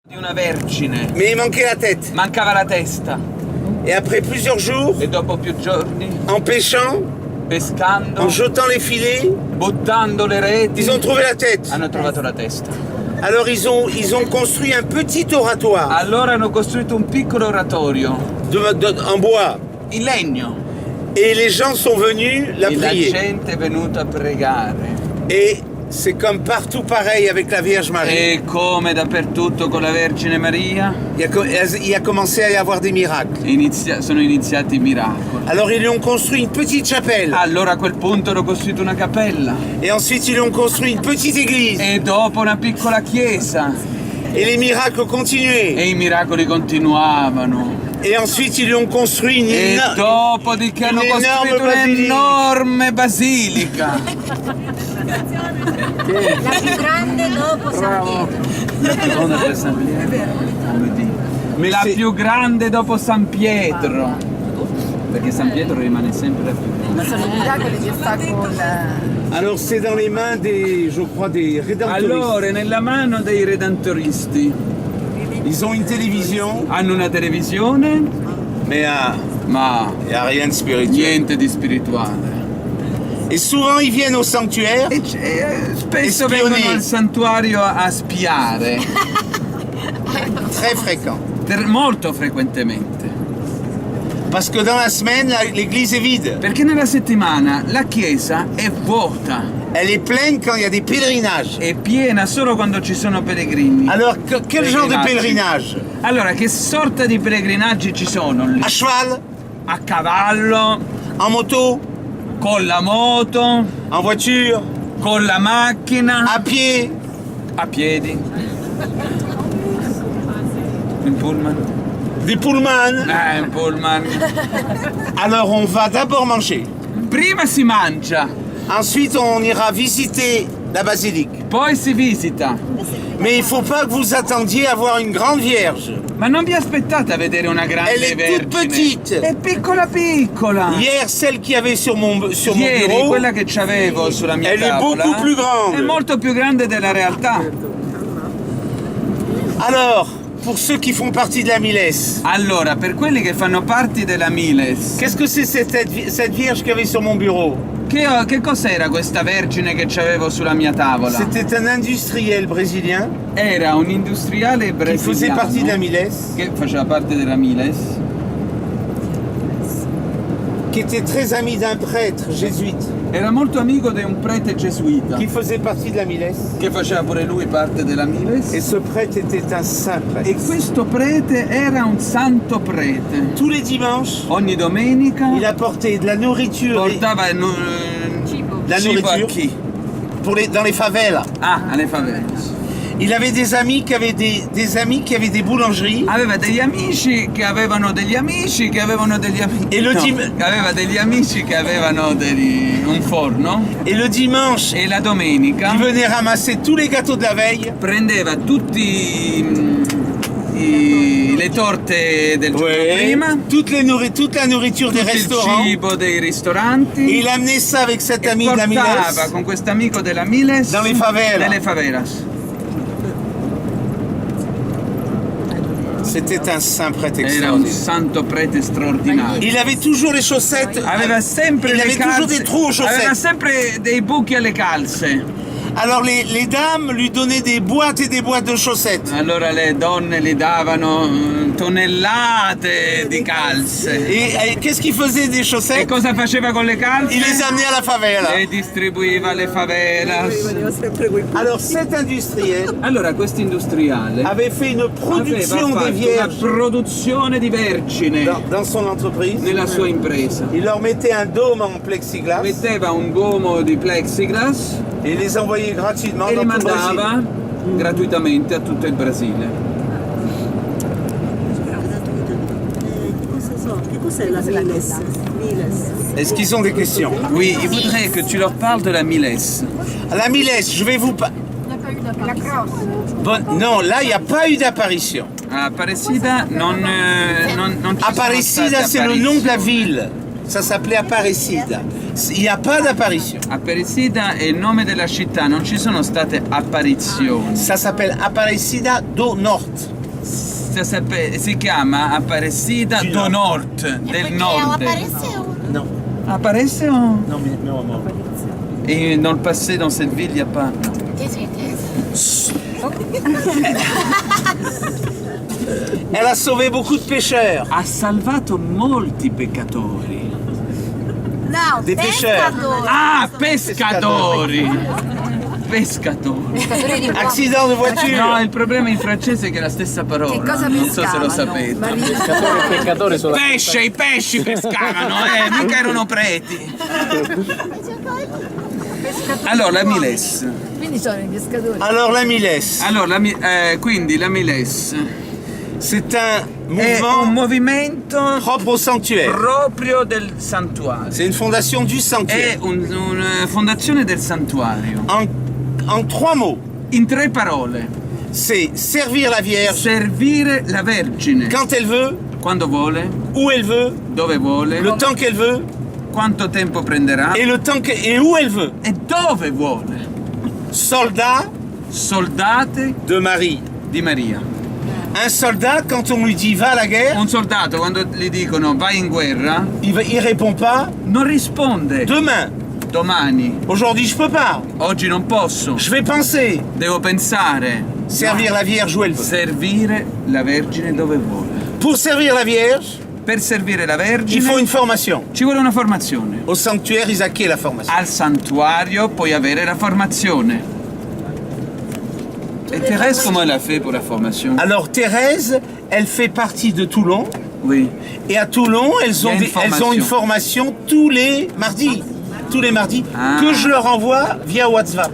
Di una vergine. Mais il manquait la tête. Mancava la testa. Et après plusieurs jours, E dopo più giorni, en pêchant, pescando, en jetant les filets, buttando le reti, ils ont trouvé la tête. hanno trovato la testa. Alors ils ont construit un petit oratoire Allora hanno costruito un piccolo oratorio en bois. in legno. Et les gens sont venus la E la prier. gente è venuta a pregare. Et c'est comme partout pareil avec la Vierge Marie. E come dappertutto con la Vergine Maria, Il a commencé à y avoir des miracles. sono iniziati i miracoli. Alors ils lui ont construit une petite chapelle. Allora a quel punto hanno costruito una cappella. Et ensuite ils lui ont construit une petite église. E dopo una piccola chiesa. Et les miracles continuaient. E i miracoli continuavano. Et ensuite ils lui ont construit E dopodiché hanno costruito un'enorme basilica. La più grande dopo San Pietro. La più grande dopo San Pietro. Perché San Pietro rimane sempre la più grande. Ma sono i miracoli che fa con Alors c'est dans les mains des, je crois, des rédemptoristes. Allora, è nella mano dei redentoristi. Ils ont une télévision, Hanno una televisione, mais ma il n'y a rien de spirituel. niente di spirituale. Et souvent ils viennent au sanctuaire. Spesso E vengono spioni. al santuario a spiare, Très fréquent. molto frequentemente. Parce que dans la semaine, l'église est vide. Perché nella settimana la chiesa è vuota, Elle est pleine quand il y a des pèlerinages. è piena solo quando ci sono pellegrini. Alors, quel genre de pèlerinage? Allora, che sorta di pellegrinaggi ci sono lì? À cheval, A cavallo, en moto, con la moto, en voiture, con la macchina, à pied. a piedi, in pullman. Des pullman. In pullman. Alors on va d'abord manger. Prima si mangia, Ensuite on ira visiter la basilique. poi si visita. Mais il ne faut pas que vous attendiez à voir une grande vierge. Ma non vi aspettate a vedere una grande Elle est toute vergine. petite. È piccola piccola. Hier, celle qui avait sur mon Ieri bureau, quella che c'avevo sulla mia elle est tavola beaucoup plus è grande. molto più grande della realtà. Alors, pour ceux qui font partie de la Miles, Allora, per quelli che fanno parte della Miles, qu'est-ce que c'est cette vierge qu'il y avait sur mon bureau? che cos'era questa vergine che c'avevo sulla mia tavola? C'était un industriel brésilien Era un industriale qui faisait partie de la brasiliano Miles, che faceva parte della Miles, qui était très ami d'un prêtre jésuite era molto amico di un prete gesuita qui faisait partie de la Miles. che faceva pure lui parte della Miles. Et ce prêtre était un saint E prêtre. questo prete era un santo prete. Tous les dimanches, Ogni domenica il apportait de la nourriture, portava La cibo a nourriture. chi? dans les favelas. Ah, alle favela. Il avait des amis qui avaient des amis qui avaient des boulangeries. Aveva degli amici che avevano degli amici che avevano degli amici. E lo aveva degli amici che avevano un forno Et le dimanche, e la domenica il venait ramasser tous les gâteaux de la veille. prendeva tutti le torte del giorno prima, toute la nourriture des tutto il restaurants. cibo dei Et ristoranti. il amenait ça avec cet E ami de la portava Miles con questo amico della Miles dans les favelas. nelle favelas. C'était un saint prêtre Era un extraordinaire. santo prete straordinario. Il avait toujours les chaussettes. Aveva sempre Il le avait toujours calze, des trous aux aveva chaussettes. sempre dei buchi alle calze. Alors les dames lui donnaient des boîtes et des boîtes de chaussettes. Allora le donne gli davano tonnellate di calze. Et qu'est-ce qu'il faisait des E chaussettes? cosa faceva con le calze? Il les amenait à la favela. Le distribuiva alle favelas. Alors cet industriel Allora questo industriale avait fait une aveva production des fatto una vierges produzione di vergini dans son entreprise. nella sua impresa. Il leur mettait un dôme en plexiglas Metteva un gomo di plexiglass et les envoyait gratuitement e li dans tout le Brésil. mandava gratuitamente a tutto il Brasile. Che cos'è la Miles? Est-ce qu'ils ont des questions? Oui, il voudrait que tu leur parles de la Miles. À la Miles, je vais vous non, là, il n'y a pas eu d'apparition. A Aparecida non ci sono Aparecida, state c'est le nom apparizioni. de la ville. Ça s'appelait Aparecida. Il n'y a pas d'apparition. Aparecida è il nome della città, non ci sono state apparizioni. Ça s'appelle Aparecida do Norte. si chiama Aparecida Du do Nord. Nord, del nord. Non. Aparece o... Non, mais non, non. Et dans le passé, dans cette ville, il n'y a pas... Elle a sauvé beaucoup de pêcheurs. Ha salvato molti peccatori. No, Dei pêcheurs. Ah, pescatori! Pescatori. Accident de voiture. No, il problema in francese è che è la stessa parola. Che cosa non so se lo pescavano? sapete. Pescatore e peccatore sono Pesce, i pesci pescavano, mica erano preti. Allora, la Miles. Quindi sono i pescatori. Alors la Miles, Allora, quindi la Miles c'est un è un mouvement movimento propre au sanctuaire. proprio del santuario. C'est une fondation du È sanctuaire. una fondazione del santuario. En 3 mots, In 3 parole. c'est servir la Vierge Servire la Vergine quand elle veut, quando vuole, où elle veut, dove vuole, le temps qu'elle veut quanto tempo prenderà et le temps et où elle veut. e dove vuole. Soldat Soldate de Marie. di Maria. Un soldat, quand on lui dit va à la guerre, Un soldato quando gli dicono vai in guerra il répond pas non risponde demain. domani, Aujourd'hui, je peux pas. oggi non posso, Je vais penser. devo pensare. Servir la Vierge où elle veut. Servire la Vergine dove vuole. Pour servir la Vierge, Per servire la il faut Vergine une formation. ci vuole una formazione. Au sanctuaire, ils acquièrent la formation. Al santuario puoi avere la formazione. E Thérèse, comment elle a fait pour la formation? Alors Thérèse, elle fait partie de Toulon. Oui. Et à Toulon, elles Il y a ont, une elles ont une formation tous les mardis. Tous les mardis. Ah. Que je leur envoie via WhatsApp.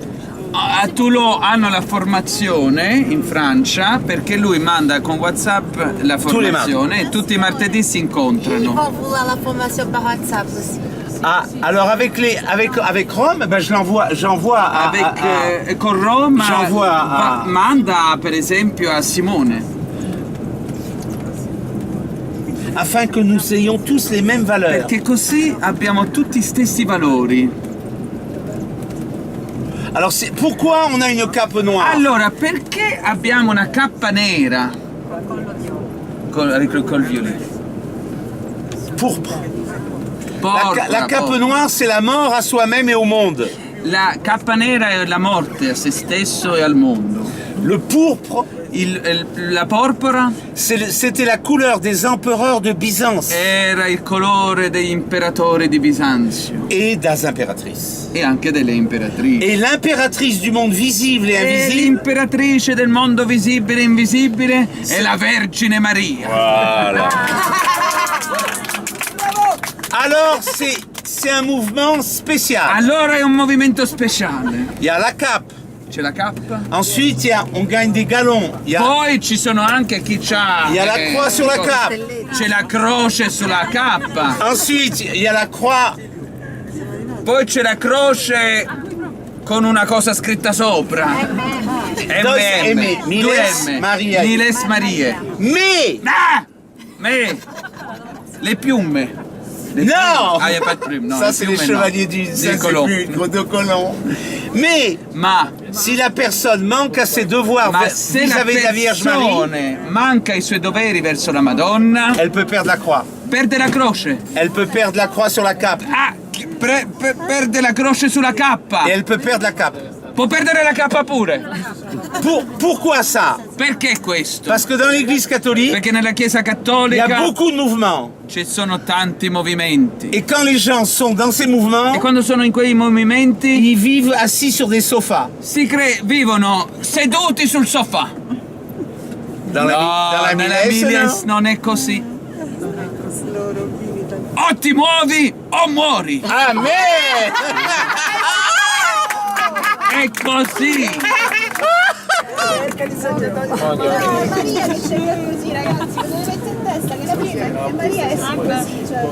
A Toulon hanno la formazione in Francia perché lui manda con WhatsApp la formazione e tutti i martedì si Ils incontrano. vont vouloir la formation par WhatsApp aussi. Ah, alors avec Rome, ben j'envoie à, Con Roma J'envoie a- manda per esempio a Simone afin que nous ayons tous les mêmes valeurs. perché così abbiamo tutti gli stessi valori. Alors pourquoi on a une cape noire? Allora, perché abbiamo una cappa nera avec le col violet? Pourpre. Porpora, La cape porpora. noire, c'est la mort à soi-même et au monde. La cappa nera è la morte a se stesso e al mondo. Le pourpre, La porpora c'était la couleur des empereurs de Byzance era il colore degli imperatori di Bisanzio et des impératrices. e anche delle imperatrici. Et l'impératrice du monde visible et E invisible, l'imperatrice del mondo visibile e invisibile è la Vergine Maria. voilà. Alors c'est un mouvement spécial. Allora è un movimento speciale. Il y a la cape. C'è la cappa. Ensuite, on gagne des galons. Poi ci sono anche chi c'ha. Il y a la croix sur la cape. C'è la croce sulla cappa. Ensuite, il y a la croix. Poi c'è la croce con una cosa scritta sopra. M. Miles Marie. Miles Marie. Mais, Ah! Me! Le piume. non, Ah, il n'y a pas de plume. Non, ça le c'est les piume, chevaliers no. du Des ça, c'est colons. plus de colons. Mais Ma si la personne manque à ses devoirs se la vis-à-vis de la Vierge Marie, persona manca i suoi doveri verso la Madonna, elle peut perdre la croix. perde la croce. Elle peut perdre la croix sur la cape. Ah, perde la croce sulla cappa. Et elle peut perdre la cape. Può perdere la cappa pure. Pourquoi ça? Perché questo? Parce que dans l'Église catholique, Perché nella Chiesa il y a Cattolica beaucoup de mouvements. ci sono tanti movimenti. Et quand les gens sont dans ces mouvements, E quando sono in quei movimenti ils vivent assis sur des sofas. vivono seduti sul sofà. Dans la nella Miles, Miles no? non è così. O ti muovi o muori. Amen! È così. Maria dice così, ragazzi, lo dovete mettere in testa che la prima è Maria è sì così, cioè.